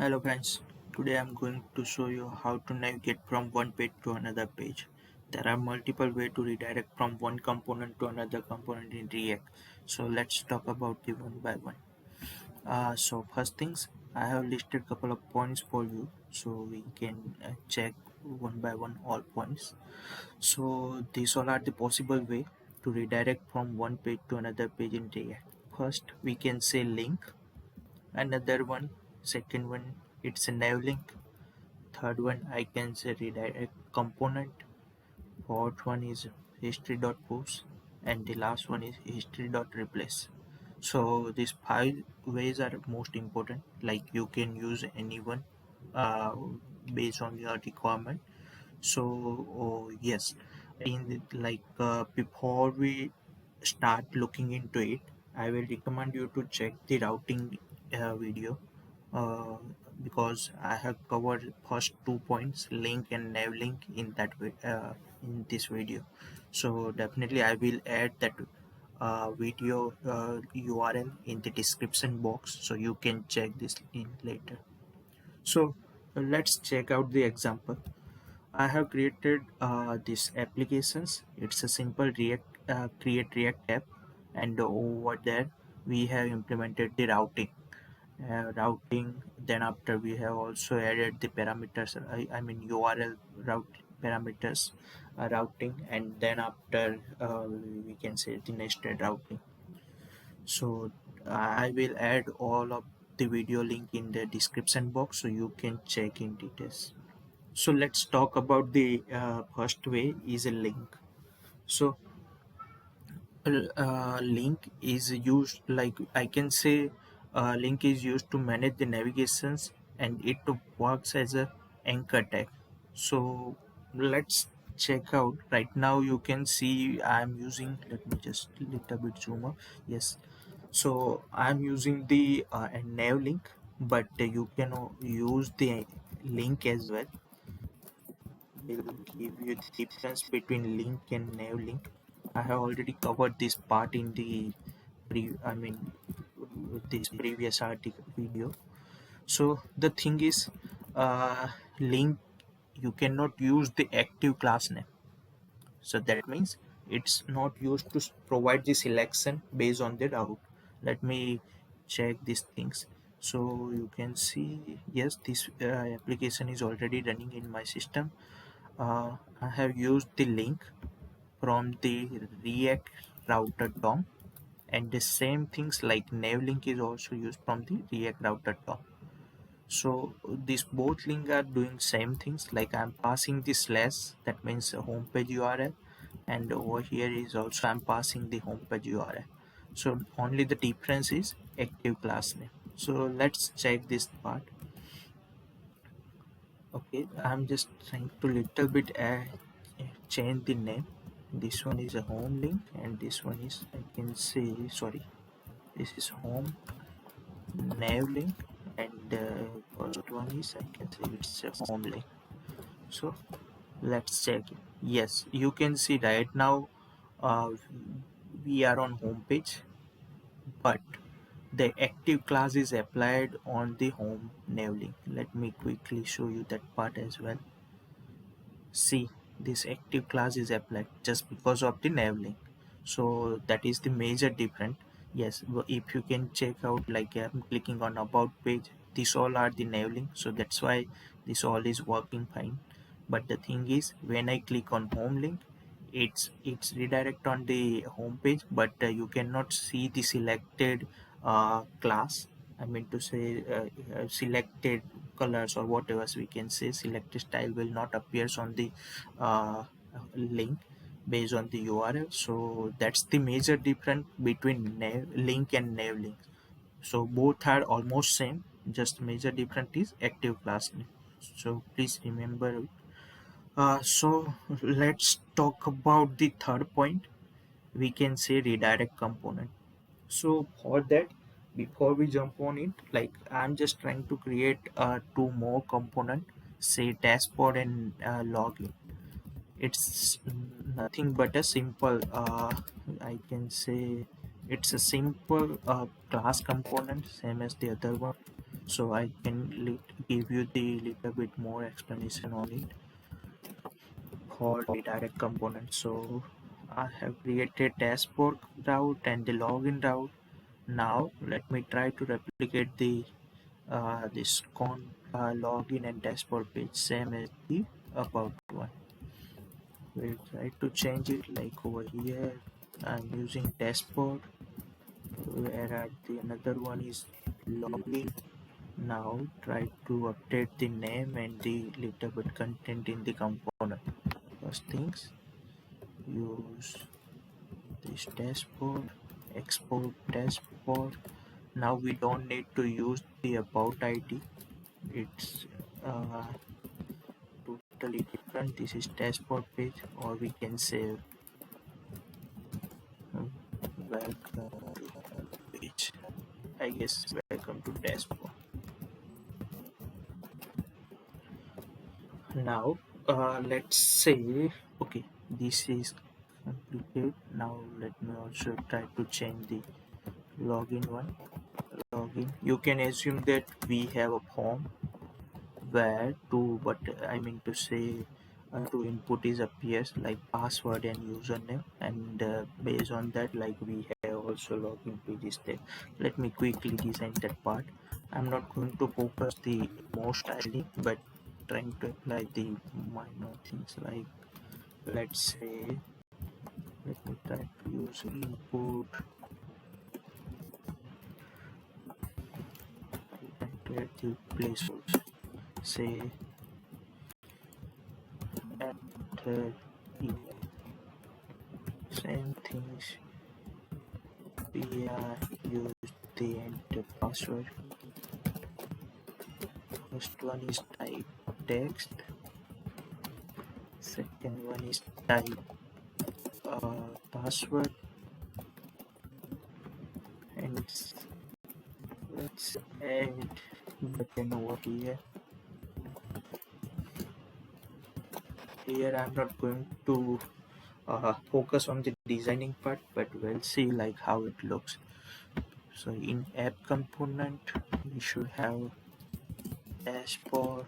Hello friends, today I'm going to show you how to navigate from one page to another page. There are multiple ways to redirect from one component to another component in React. So let's talk about the one by one. So first things, I have listed couple of points for you so we can check one by one all points. So these all are the possible way to redirect from one page to another page in React. First, we can say link. Another one, second one, it's a nav link. Third one, I can say redirect component. Fourth one is history.post, and the last one is history.replace. So these five ways are most important. Like you can use any one uh, based on your requirement. So yes, before we start looking into it, I will recommend you to check the routing video uh, because I have covered first 2 points, link and nav link, in in this video. So definitely I will add that video URL in the description box so you can check this in later. So let's check out the example. I have created this applications. It's a simple React create React app, and over there we have implemented the routing. Then after we have also added the parameters. I mean URL route parameters routing, and then after we can say the nested routing. So I will add all of the video link in the description box so you can check in details. So let's talk about the first way is a link. So link is used, like I can say, link is used to manage the navigations, and it works as a anchor tag. So let's check out. Right now you can see I'm using, let me just little bit zoom up. Yes, so I'm using the nav link, but you can use the link as well. Will give you the difference between link and nav link. I have already covered this part in the I mean this previous article video. So the thing is, link, you cannot use the active class name. So that means it's not used to provide the selection based on the route. Let me check these things. So you can see, yes, this application is already running in my system. I have used the link from the React router DOM, and the same things like navlink is also used from the React router DOM. So these both link are doing same things, like I'm passing the slash, that means a homepage URL, and over here is also I'm passing the homepage URL. So only the difference is active class name. So let's check this part. Okay, I'm just trying to little bit change the name. This one is a home link, and this one is, I can say, sorry, this is home nav link, and first one is, I can say, it's a home link. So let's check it. Yes, you can see right now uh, we are on home page, but the active class is applied on the home nav link. Let me quickly show you that part as well. See, this active class is applied just because of the nav link. So that is the major difference. Yes, if you can check out, like I'm clicking on about page, these all are the nav link, so that's why this all is working fine. But the thing is, when I click on home link, it's redirect on the home page, but you cannot see the selected class. I mean to say, selected colors or whatever we can say, selected style will not appears on the uh, link based on the URL. So that's the major difference between link and nav link. So both are almost same, just major difference is active class name. So please remember it. So let's talk about the third point. We can say redirect component. So for that, before we jump on it, like I'm just trying to create two more component, say dashboard and login. It's nothing but a simple, I can say, it's a simple class component, same as the other one. so I can give you the little bit more explanation on it for the direct component. So I have created dashboard route and the login route. Now let me try to replicate the this login and dashboard page same as the about one. We'll try to change it like over here. I'm using dashboard, where the another one is login. Now try to update the name and the little bit content in the component. First things, use this dashboard, export dashboard. Now we don't need to use the about ID. It's totally different. This is dashboard page, or we can say welcome page. I guess welcome to dashboard. Now let's say okay, this is completed. Now let me also try to change the login one. Login, you can assume that we have a form where to what I mean to say to input is appears like password and username, and based on that, like we have also login pages there. Let me quickly design that part. I'm not going to focus the most highly, but trying to apply the minor things, like let's say let me try to use input and create the placeholder, say enter email. Same things, we are use the enter password. First one is type text, second one is type password, and let's add button over here. Here I'm not going to focus on the designing part, but we'll see like how it looks. So in app component, we should have dashboard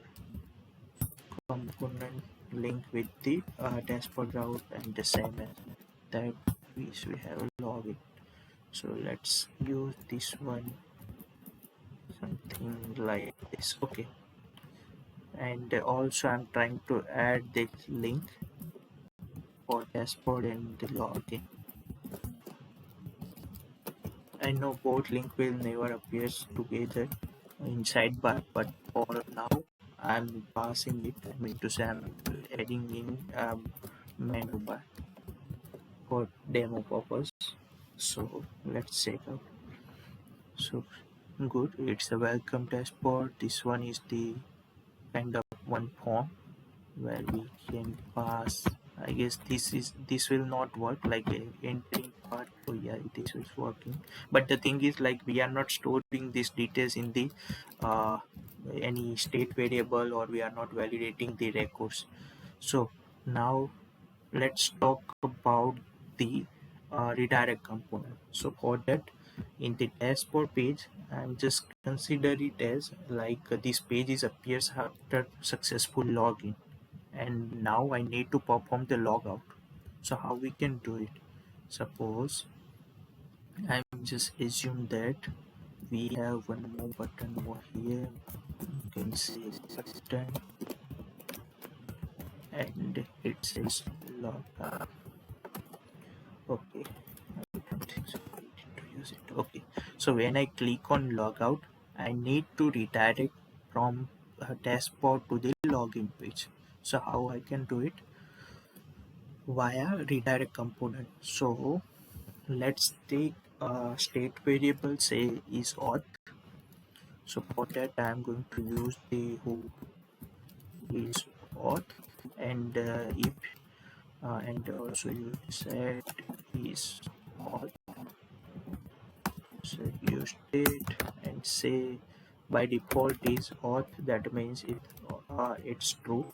component link with the dashboard route, and the same as that we should have login. So let's use this one, something like this. Okay, and also I'm trying to add this link for dashboard and the login. I know both link will never appear together in sidebar, but for now I'm passing it. I mean to say I'm adding in menu bar for demo purpose. So let's check out. So good, it's a welcome dashboard. This one is the kind of one form where we can pass. I guess this will not work like a entering part. Oh yeah, this is working, but the thing is like we are not storing these details in the uh, any state variable, or we are not validating the records. So now let's talk about the redirect component. So for that, in the dashboard page, I'm just consider it as like this page is appears after successful login, and now I need to perform the logout. So how we can do it? Suppose I'm just assume that we have one more button over here. You can see button, and it says logout. Okay, I don't think so. I need to use it. Okay, so when I click on logout, I need to redirect from a dashboard to the login page. So how I can do it? Via redirect component. So let's take a state variable, say is auth. So for that I'm going to use the who is auth, and if and also use set is auth, set use state, and say by default is auth. That means it's true.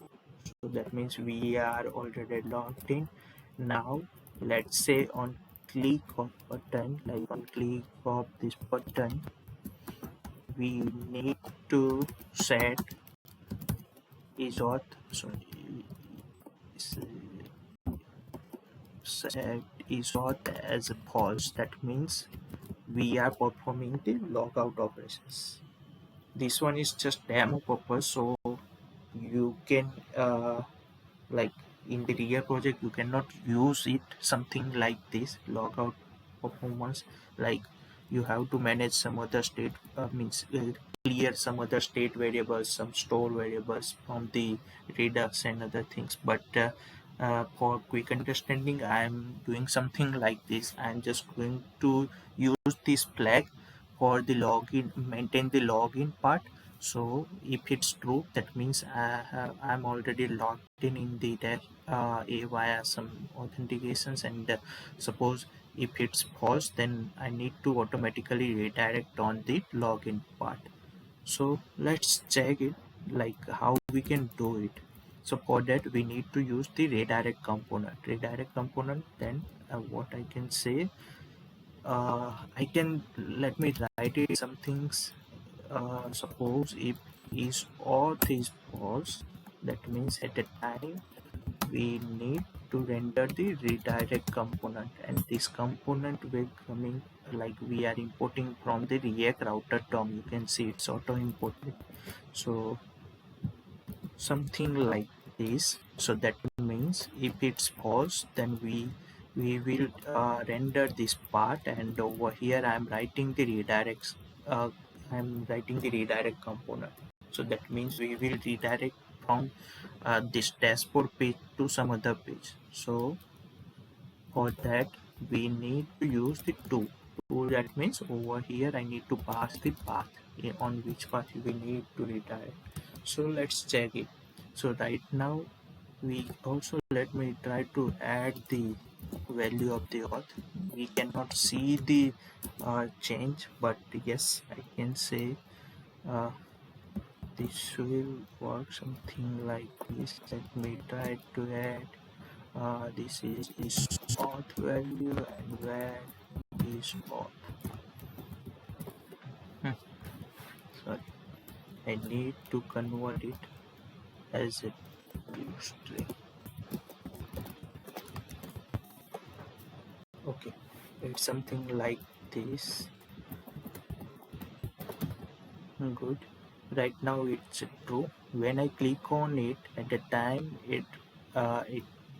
So that means we are already logged in. Now let's say on click of button, like on click of this button, we need to set is auth set is auth as false. That means we are performing the logout operations. This one is just demo purpose, so you can like in the real project you cannot use it something like this logout performance. Like you have to manage some other state means clear some other state variables, some store variables from the redux and other things. But for quick understanding, I am doing something like this. I am just going to use this flag for the login, maintain the login part. So if it's true, that means I'm already logged in the via some authentications, and suppose if it's false, then I need to automatically redirect on the login part. So let's check it, like how we can do it. So for that we need to use the redirect component. Then what I can say, I can let me write it some things. Suppose if is auth is false, that means at the time we need to render the redirect component, and this component will coming like we are importing from the React router DOM. You can see it's auto imported. So something like this. So that means if it's false, then we will render this part, and over here I'm writing the redirects. I'm writing the redirect component. So that means we will redirect from this dashboard page to some other page. So for that we need to use the tool. That means over here I need to pass the path on which path we need to redirect. So let's check it. So right now we also, let me try to add the value of the auth. We cannot see the change, but yes, I can say uh, this will work something like this. Let me try to add this is auth value, and where is auth. Sorry, I need to convert it as a string. Okay, it's something like this. Good. Right now it's true. When I click on it, at the time it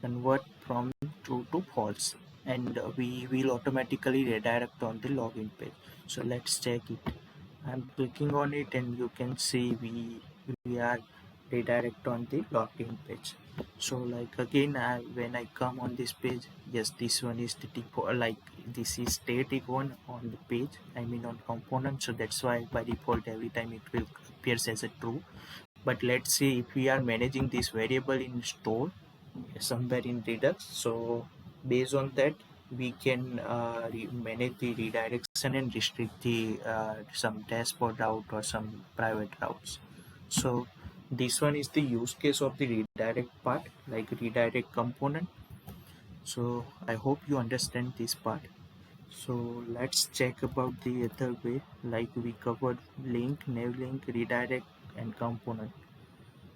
convert from true to false, and we will automatically redirect on the login page. So let's check it. I'm clicking on it, and you can see we are redirect on the login page. So like again, when I come on this page, yes, this one is the default, like this is static one on the page, I mean on component. So that's why by default every time it will appears as a true. But let's see if we are managing this variable in store somewhere in redux. So based on that we can manage the redirection and restrict the some dashboard route or some private routes. So this one is the use case of the redirect part, like redirect component. So I hope you understand this part. So let's check about the other way, like we covered link, nav link, redirect and component.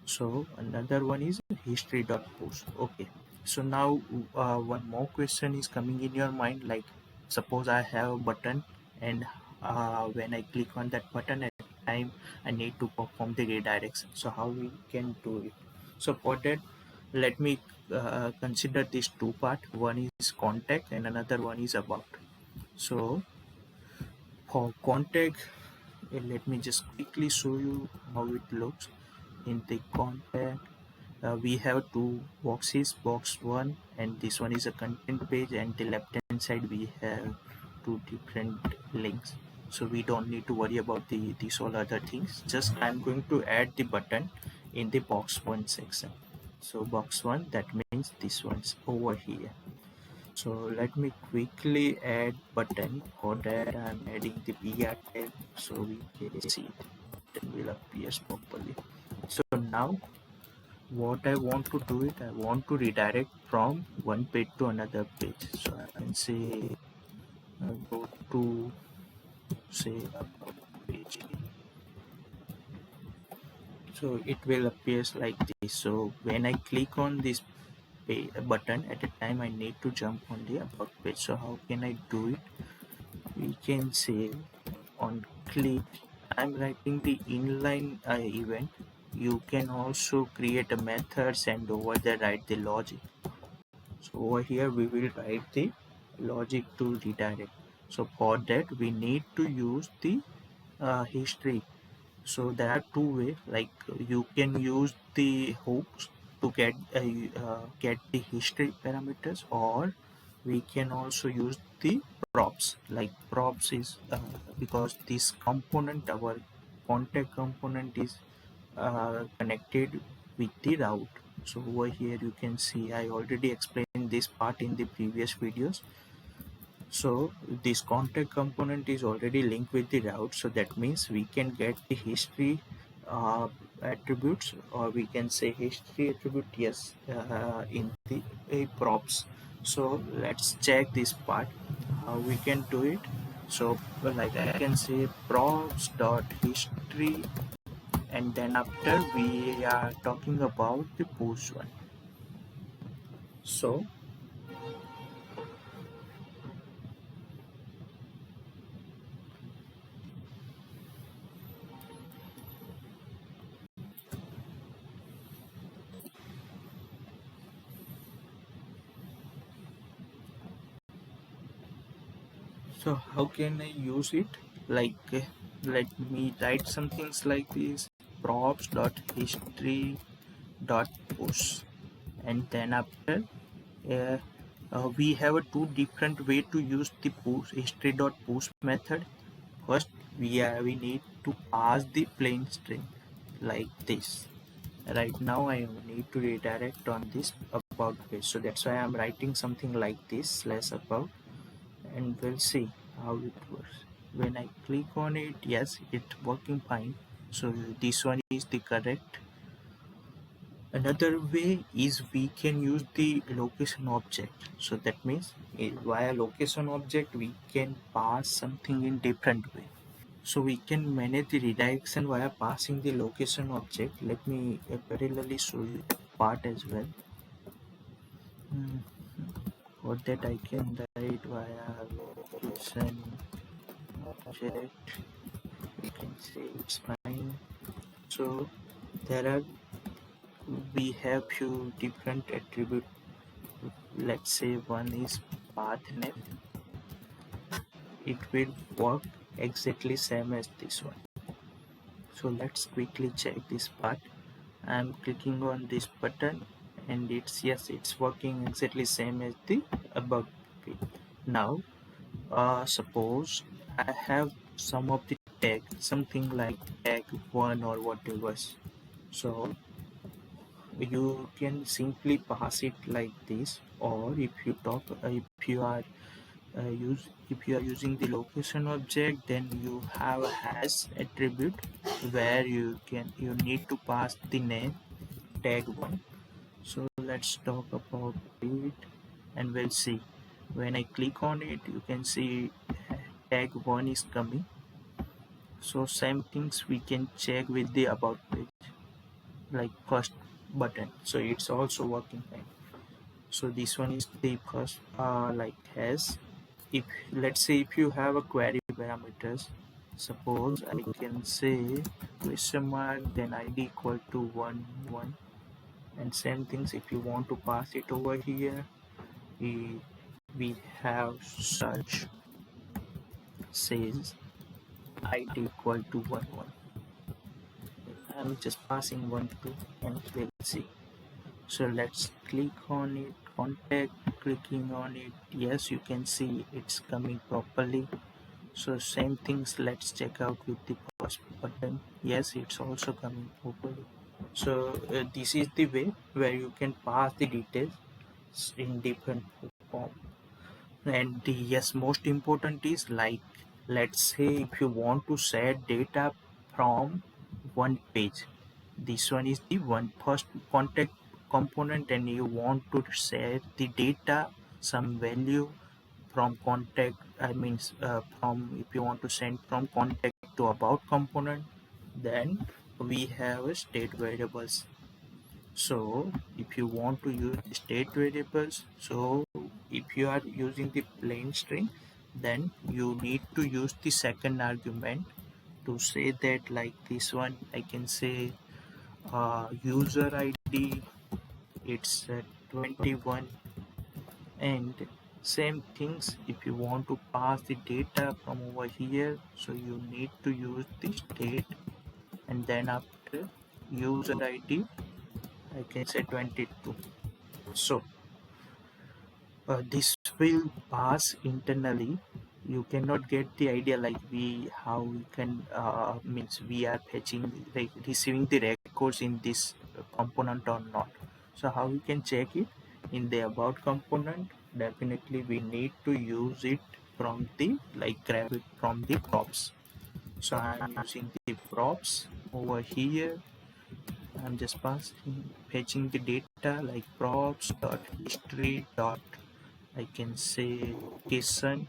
So another one is history.post. Okay. So now one more question is coming in your mind, like suppose I have a button, and when I click on that button at time I need to perform the redirection. So how we can do it? So for that, let me consider these two part. One is contact and another one is about. So for contact, let me just quickly show you how it looks in the contact. We have two boxes, box one, and this one is a content page, and the left hand side we have two different links. So we don't need to worry about these all other things. Just I'm going to add the button in the box one section. So box one, that means this one's over here. So let me quickly add button. For that I'm adding the BR tag, so we can see it will appear properly. So now what I want to do it, I want to redirect from one page to another page. So I can say go to say about page So it will appear like this. So when I click on this button, at a time I need to jump on the about page. So how can I do it? We can say on click, I'm writing the inline event. You can also create a methods and over there write the logic. So over here we will write the logic to redirect. So for that we need to use the history. So there are two ways, like you can use the hooks to get the history parameters, or we can also use the props. Like props is because this component, our contact component, is connected with the route. So over here you can see I already explained this part in the previous videos. So this contact component is already linked with the route, so that means we can get the history attributes, or we can say history attribute, yes, in the props. So let's check this part how we can do it. So like I can say props dot history, and then after we are talking about the push one. So So how can I use it? Like let me write some things like this: props dot history dot push, and then after uh, we have a two different way to use the push history dot push method. First, we need to pass the plain string like this. Right now I need to redirect on this about page, so that's why I'm writing something like this slash about, and we'll see how it works. When I click on it, yes, it's working fine. So this one is the correct. Another way is we can use the location object. So that means via location object we can pass something in different way. So we can manage the redirection via passing the location object. Let me parallelly show you that part as well. Hmm. For that I can write via location object. We can say it's fine. So there are we have few different attribute. Let's say one is path name. It will work exactly same as this one. So let's quickly check this part. I'm clicking on this button, and it's, yes, it's working exactly same as the above page. Now suppose I have some of the tag, something like tag 1 or whatever. So you can simply pass it like this, or if you talk if you are if you are using the location object, then you have a hash attribute where you need to pass the name tag 1. So let's talk about it, and we'll see. When I click on it, you can see tag 1 is coming. So same things we can check with the about page, like first button. So it's also working fine. So this one is the first like has. If let's say if you have a query parameters, suppose I can say question mark then id equal to 1 1, and same things if you want to pass it over here, we have search says id equal to 1 1. I'm just passing 1 2, and we'll see. So let's click on it, contact, clicking on it, yes, you can see it's coming properly. So same things, let's check out with the first button, yes, it's also coming properly. So this is the way where you can pass the details in different form. And the, yes, most important is like, let's say if you want to set data from one page, this one is the one first contact component, and you want to set the data some value from contact, I mean from, if you want to send from contact to about component, then we have a state variables. So if you want to use the state variables, so if you are using the plain string, then you need to use the second argument to say that, like this one I can say user id, it's 21, and same things if you want to pass the data from over here, so you need to use the state, and then after user id I can say 22. So this will pass internally. You cannot get the idea like we how we can means we are fetching, like receiving the records in this component or not. So how we can check it in the about component? Definitely we need to use it from the, like grab it from the props. So I'm using the props over here. I'm just passing fetching the data like props dot history dot, I can say location,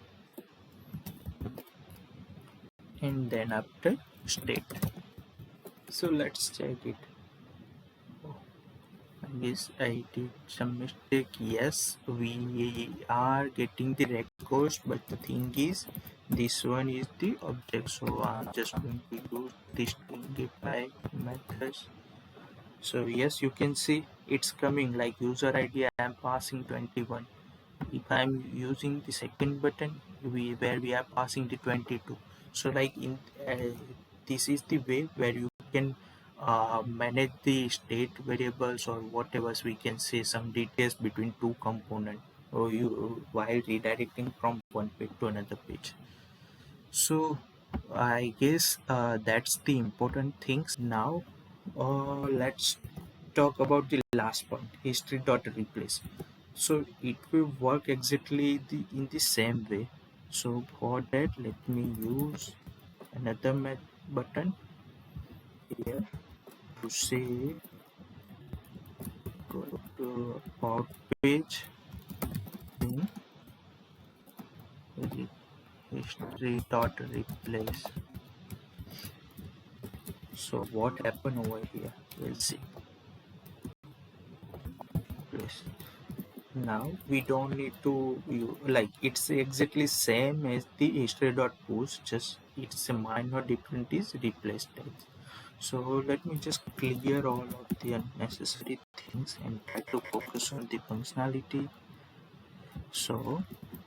and then after state. So let's check it. Oh, I guess I did some mistake. Yes, we are getting the records, but the thing is, this one is the object. So I'm just going to use this stringify methods. So yes, you can see it's coming like user ID. I am passing 21. If I'm using the second button, where we are passing the 22. So like in this is the way where you can manage the state variables or whatever we can say some details between two components, or you while redirecting from one page to another page. So I guess that's the important things. Now let's talk about the last point, history dot replace. So it will work exactly in the same way. So for that, let me use another button here to say go to about page in history dot replace. So what happened over here? We'll see. Place. Now we don't need to like it's exactly same as the history.push, just it's a minor difference is replace text. So let me just clear all of the unnecessary things and try to focus on the functionality. So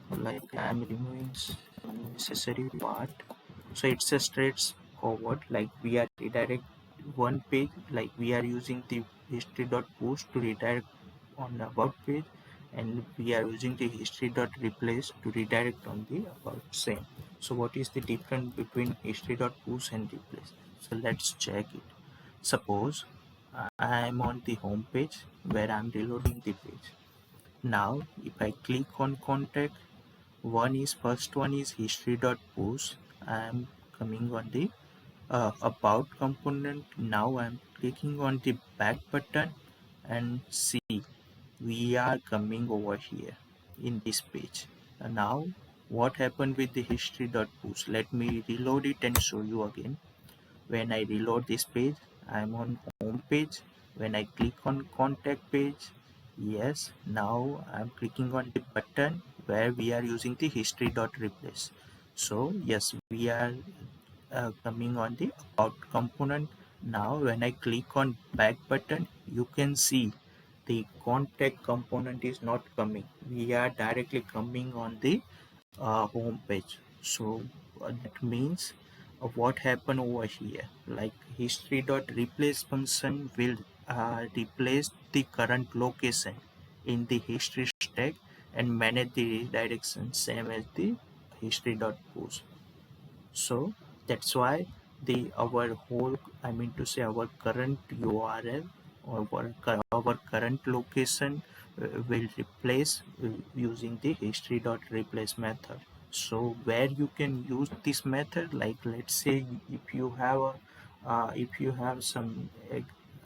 like I'm removing some necessary part, so it's a straightforward, like we are redirect one page, like we are using the history.push to redirect on the about page, and we are using the history.replace to redirect on the about same. So what is the difference between history.push and replace? So let's check it. Suppose I am on the home page where I'm reloading the page. Now if I click on contact, first one is history.push. I am coming on the about component. Now I'm clicking on the back button, and see we are coming over here in this page. And now what happened with the history.push? Let me reload it and show you again. When I reload this page, I'm on home page. When I click on contact page, yes, now I'm clicking on the button where we are using the history.replace. So yes, we are coming on the about component. Now when I click on back button, you can see the contact component is not coming. We are directly coming on the home page. So that means what happened over here, like history.replace function will replace the current location in the history stack and manage the redirection same as the history.push. So that's why the our whole, I mean to say our current URL or our current location will replace using the history.replace method. So where you can use this method, like let's say if you have a if you have some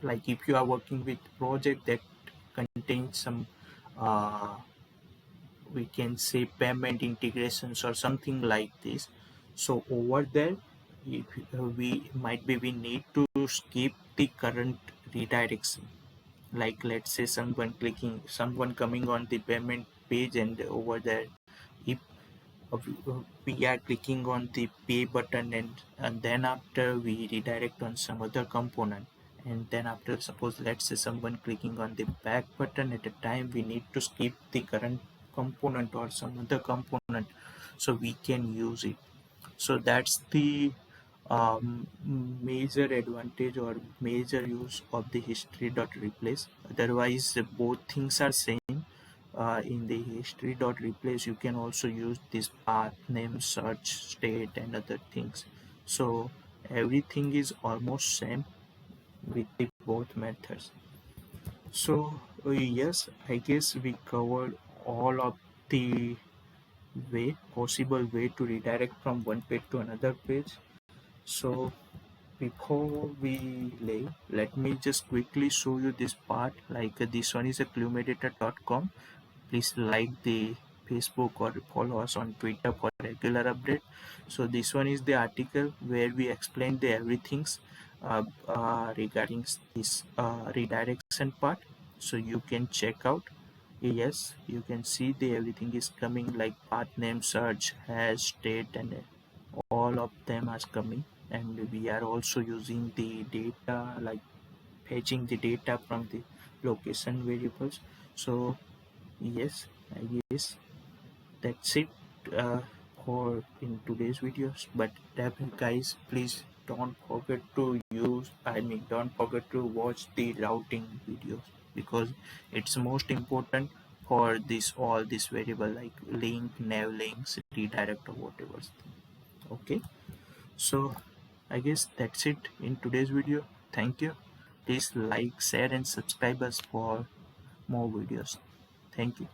like if you are working with project that contains some uh, we can say payment integrations or something like this. So over there if we need to skip the current redirection. Like let's say someone coming on the payment page, and over there, if we are clicking on the pay button, and then after we redirect on some other component, and then after, suppose let's say someone clicking on the back button, at a time we need to skip the current component or some other component so we can use it. So that's the major advantage or major use of the history dot replace. Otherwise both things are same. In the history dot replace you can also use this path name, search, state, and other things. So everything is almost same with the both methods. So yes, I guess we covered all of the possible way to redirect from one page to another page. So before we lay, let me just quickly show you this part. Like this one is a cluemeditator.com. Please like the Facebook or follow us on Twitter for regular update. So this one is the article where we explain the everything's regarding this redirection part. So you can check out. Yes, you can see the everything is coming like path name, search, hash, state, and all of them are coming. And we are also using the data, like fetching the data from the location variables. So yes, I guess that's it uh, for in today's videos. But guys, please don't forget to don't forget to watch the routing videos, because it's most important for this all this variable like link, nav links, redirect, or whatever. Okay, so I guess that's it in today's video. Thank you. Please like, share, and subscribe us for more videos. Thank you.